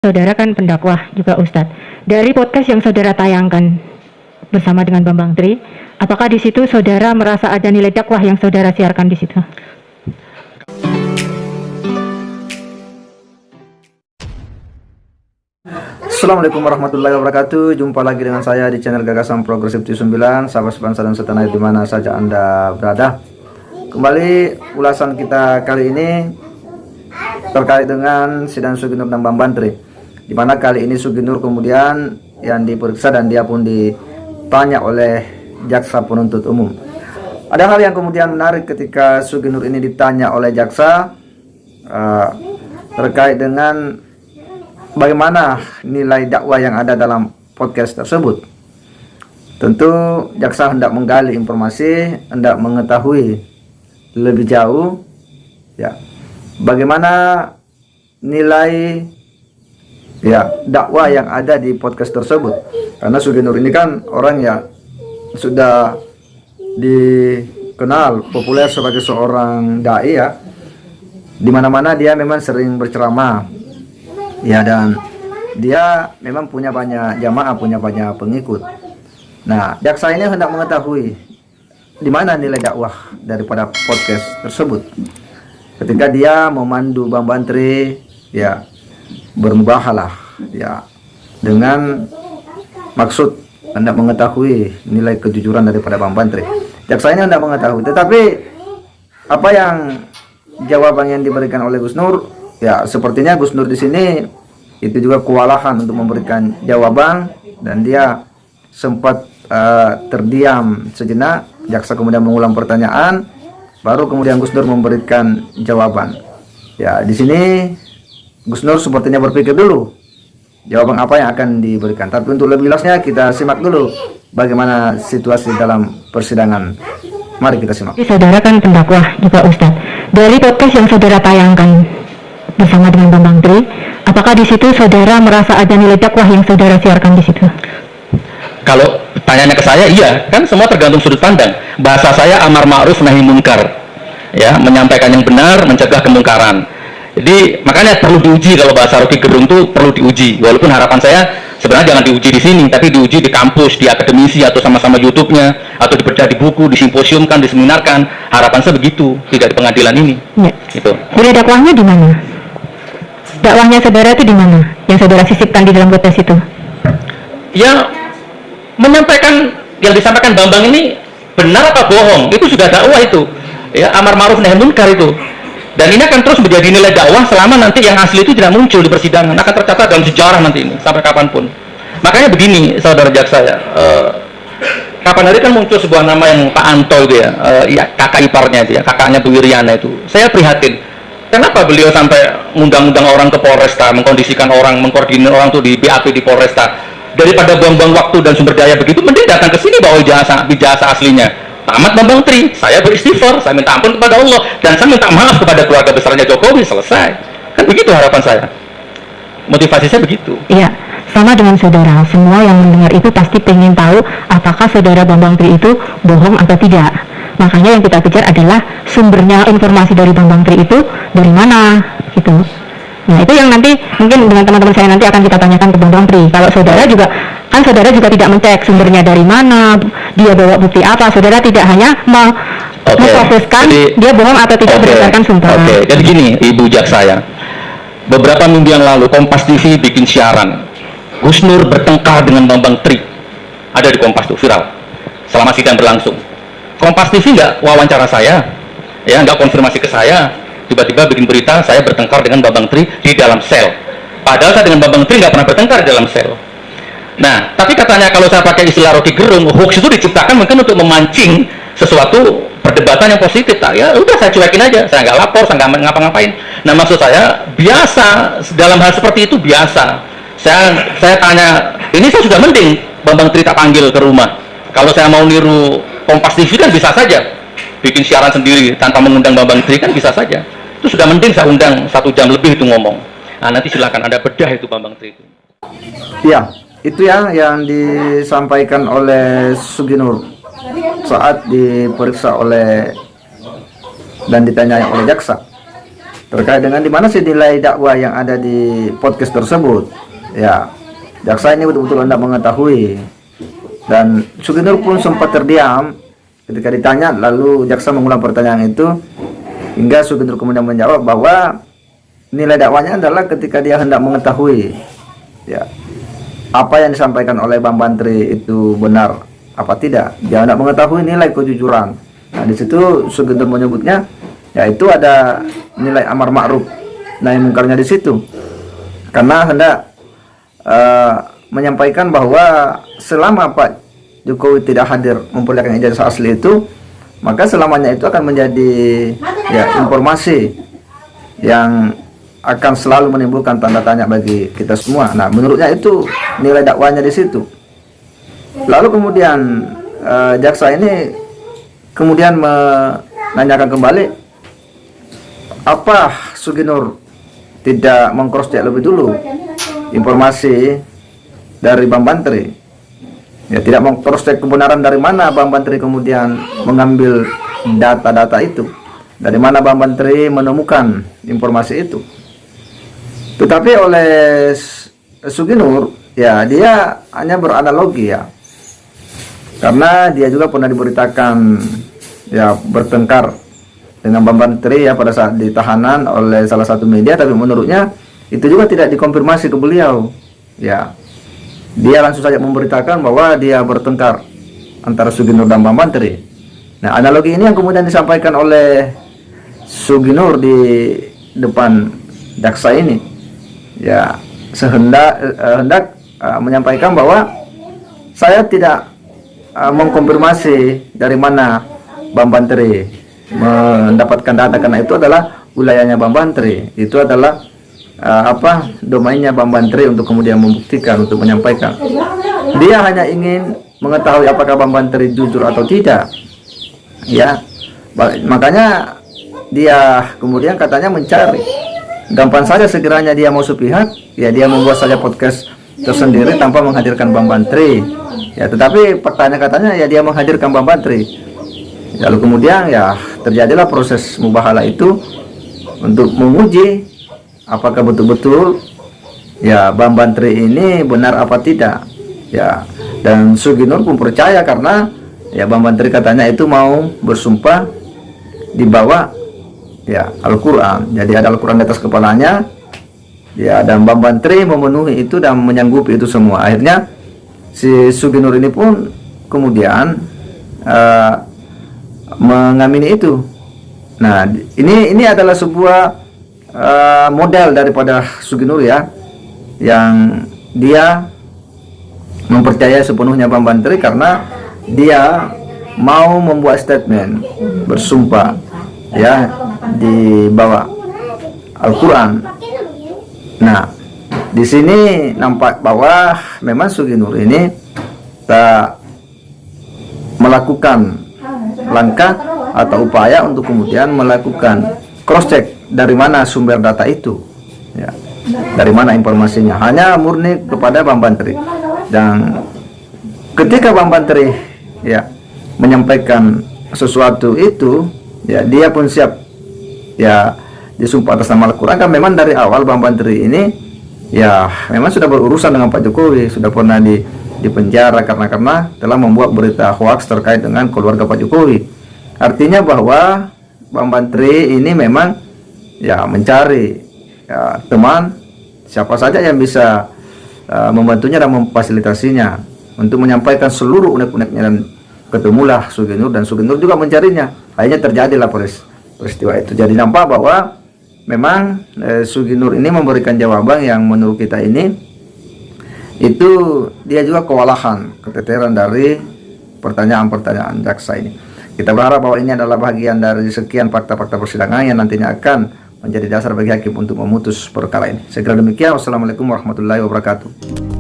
Saudara kan pendakwah juga Ustadz. Dari podcast yang saudara tayangkan bersama dengan Bambang Tri, apakah di situ saudara merasa ada nilai dakwah yang saudara siarkan di situ? Assalamualaikum warahmatullahi wabarakatuh. Jumpa lagi dengan saya di channel Gagasan Progresif 9, sahabat sebangsa dan setanah di mana saja Anda berada. Kembali ulasan kita kali ini terkait dengan sidang Suginur dan Bambang Tri, di mana kali ini Suginur kemudian yang diperiksa dan dia pun ditanya oleh jaksa penuntut umum. Ada hal yang kemudian menarik ketika Suginur ini ditanya oleh jaksa terkait dengan bagaimana nilai dakwah yang ada dalam podcast tersebut. Tentu jaksa hendak menggali informasi, hendak mengetahui lebih jauh ya, bagaimana nilai dakwah yang ada di podcast tersebut. Karena Suginur ini kan orang yang sudah dikenal populer sebagai seorang dai ya. Di mana-mana dia memang sering berceramah. Ya, dan dia memang punya banyak jamaah, punya banyak pengikut. Nah, jaksa ini hendak mengetahui di mana nilai dakwah daripada podcast tersebut. Ketika dia memandu Bambang Tri ya bermubahalah ya dengan maksud hendak mengetahui nilai kejujuran daripada Bambang Tri. Jaksa ini hendak mengetahui, tetapi apa yang jawaban yang diberikan oleh Gus Nur, ya sepertinya Gus Nur di sini itu juga kewalahan untuk memberikan jawaban dan dia sempat terdiam sejenak. Jaksa kemudian mengulang pertanyaan, baru kemudian Gus Nur memberikan jawaban. Ya, di sini Gus Nur sepertinya berpikir dulu jawaban apa yang akan diberikan. Tapi untuk lebih jelasnya kita simak dulu bagaimana situasi dalam persidangan. Mari kita simak. Saudara kan pendakwah juga Ustadz. Dari podcast yang saudara tayangkan bersama dengan Bambang Tri, apakah di situ saudara merasa ada nilai dakwah yang saudara siarkan di situ? Kalau tanyanya ke saya, iya, kan semua tergantung sudut pandang. Bahasa saya amar ma'ruf nahi munkar, ya, menyampaikan yang benar, mencegah kemungkaran. Jadi makanya perlu diuji. Kalau bahasa Rocky Gerung itu perlu diuji. Walaupun harapan saya sebenarnya jangan diuji di sini, tapi diuji di kampus, di akademisi, atau sama-sama YouTube-nya, atau dibedah di buku, disimposiumkan, diseminarkan. Harapan saya begitu, tidak di pengadilan ini. Ya. Gitu. Nilai dakwahnya di mana? Dakwahnya saudara itu di mana? Yang saudara sisipkan di dalam podcast itu? Ya, menyampaikan yang disampaikan Bambang ini benar apa bohong, itu sudah dakwah itu. Ya, amar ma'ruf nahi munkar itu. Dan ini akan terus menjadi nilai dakwah selama nanti yang asli itu tidak muncul di persidangan, akan tercatat dalam sejarah nanti ini sampai kapanpun. Makanya begini, saudara jaksa ya, kapan hari kan muncul sebuah nama yang Pak Anto itu ya, kakak iparnya itu ya, kakaknya Bu Wiriana itu. Saya prihatin, kenapa beliau sampai ngundang-undang orang ke Polresta, mengkondisikan orang, mengkoordinir orang tuh di BAP di Polresta. Daripada buang-buang waktu dan sumber daya begitu, mending datang ke sini bawa ijazah aslinya. Tamat Bambang Tri, saya beristighfar, saya minta ampun kepada Allah, dan saya minta maaf kepada keluarga besarnya Jokowi, selesai. Kan begitu harapan saya. Motivasi saya begitu. Iya, sama dengan saudara. Semua yang mendengar itu pasti pengen tahu apakah saudara Bambang Tri itu bohong atau tidak. Makanya yang kita kejar adalah sumbernya informasi dari Bambang Tri itu dari mana, gitu. Nah, itu yang nanti mungkin dengan teman-teman saya nanti akan kita tanyakan ke Bambang Tri. Kalau saudara juga, kan saudara juga tidak mencek sumbernya dari mana, dia bawa bukti apa. Saudara tidak hanya memfokuskan dia bohong atau tidak berdasarkan sumber. Jadi gini, Ibu jaksa ya. Beberapa minggu yang lalu Kompas TV bikin siaran. Gus Nur bertengkar dengan Bambang Tri. Ada di Kompas tuh, viral. Selama sidang berlangsung. Kompas TV nggak wawancara saya, ya nggak konfirmasi ke saya. Tiba-tiba bikin berita saya bertengkar dengan Bambang Tri di dalam sel. Padahal saya dengan Bambang Tri nggak pernah bertengkar di dalam sel. Nah, tapi katanya kalau saya pakai istilah Rocky Gerung, hoax itu diciptakan mungkin untuk memancing sesuatu perdebatan yang positif. Ya udah, saya cuekin aja, saya nggak lapor, saya nggak ngapa-ngapain. Nah, maksud saya biasa dalam hal seperti itu biasa. Saya tanya, ini saya sudah mending Bambang Tri tak panggil ke rumah. Kalau saya mau niru Kompas TV kan bisa saja bikin siaran sendiri tanpa mengundang Bambang Tri, kan bisa saja. Itu sudah mending saya undang 1 jam lebih itu ngomong. Nah, nanti silakan Anda bedah itu Bambang Tri itu. Ya, itu ya yang disampaikan oleh Suginur saat diperiksa oleh dan ditanyai oleh jaksa. terkait dengan di mana sih nilai dakwah yang ada di podcast tersebut. Ya, jaksa ini betul-betul hendak mengetahui, dan Suginur pun sempat terdiam ketika ditanya, lalu jaksa mengulang pertanyaan itu hingga Suginur kemudian menjawab bahwa nilai dakwahnya adalah ketika dia hendak mengetahui ya apa yang disampaikan oleh Bang Bantri itu benar apa tidak. Dia hendak mengetahui nilai kejujuran. Nah, di situ Suginur menyebutnya yaitu ada nilai amar ma'ruf nahi mungkarnya di situ, karena hendak menyampaikan bahwa selama Pak Jokowi tidak hadir memperlihatkan ijazah asli itu, maka selamanya itu akan menjadi ya informasi yang akan selalu menimbulkan tanda tanya bagi kita semua. Nah, menurutnya itu nilai dakwanya di situ. Lalu kemudian jaksa ini kemudian menanyakan kembali, apa Suginur tidak meng-cross check lebih dulu informasi dari Bang Bantri? Ya, tidak meng-cross check kebenaran dari mana Bang Bantri kemudian mengambil data-data itu, dari mana Bang Bantri menemukan informasi itu. Tetapi oleh Suginur ya dia hanya beranalogi ya, karena dia juga pernah diberitakan ya bertengkar dengan Bang Bantri ya pada saat ditahanan oleh salah satu media, tapi menurutnya itu juga tidak dikonfirmasi ke beliau. Ya, dia langsung saja memberitakan bahwa dia bertengkar antara Suginur dan Bang Bantri. Nah, analogi ini yang kemudian disampaikan oleh Suginur di depan jaksa ini ya hendak menyampaikan bahwa saya tidak mengkonfirmasi dari mana Bang Bantri mendapatkan data, karena itu adalah wilayahnya Bang Bantri, itu adalah domainnya Bang Bantri untuk kemudian membuktikan, untuk menyampaikan. Dia hanya ingin mengetahui apakah Bang Bantri jujur atau tidak ya, makanya dia kemudian katanya mencari. Gampang saja sekiranya dia mau sepihak ya, dia membuat saja podcast tersendiri tanpa menghadirkan Bang Bantri ya, tetapi pertanyaan katanya ya dia menghadirkan Bang Bantri. Lalu kemudian ya terjadilah proses mubahalah itu untuk menguji apakah betul-betul ya Bang Bantri ini benar apa tidak ya. Dan Suginur pun percaya karena ya Bang Bantri katanya itu mau bersumpah di bawah ya Al-Quran, jadi ada Al-Quran di atas kepalanya ya, dan Bang Bantri memenuhi itu dan menyanggupi itu semua. Akhirnya si Suginur ini pun kemudian mengamini itu. Nah, ini adalah sebuah model daripada Suginur ya, yang dia mempercayai sepenuhnya Bang Bantri karena dia mau membuat statement bersumpah ya di bawah Al-Quran. Nah, di sini nampak bahwa memang Suginur ini tak melakukan langkah atau upaya untuk kemudian melakukan cross check dari mana sumber data itu ya, dari mana informasinya, hanya murni kepada Bang Bantri. Dan ketika Bang Bantri ya menyampaikan sesuatu itu ya, dia pun siap ya disumpah atas nama Al-Quran. Kan memang dari awal Bang Bantri ini ya memang sudah berurusan dengan Pak Jokowi, sudah pernah di penjara karena telah membuat berita hoax terkait dengan keluarga Pak Jokowi. Artinya bahwa Bang Bantri ini memang ya mencari ya, teman siapa saja yang bisa membantunya dan memfasilitasinya untuk menyampaikan seluruh unek-uneknya, dan ketemulah Suginur, dan Suginur juga mencarinya. Akhirnya terjadilah peristiwa itu. Jadi nampak bahwa memang Suginur ini memberikan jawaban yang menurut kita ini itu dia juga kewalahan, keteteran dari pertanyaan-pertanyaan jaksa ini. Kita berharap bahwa ini adalah bagian dari sekian fakta-fakta persidangan yang nantinya akan menjadi dasar bagi hakim untuk memutus perkara ini. Segera demikian, wassalamualaikum warahmatullahi wabarakatuh.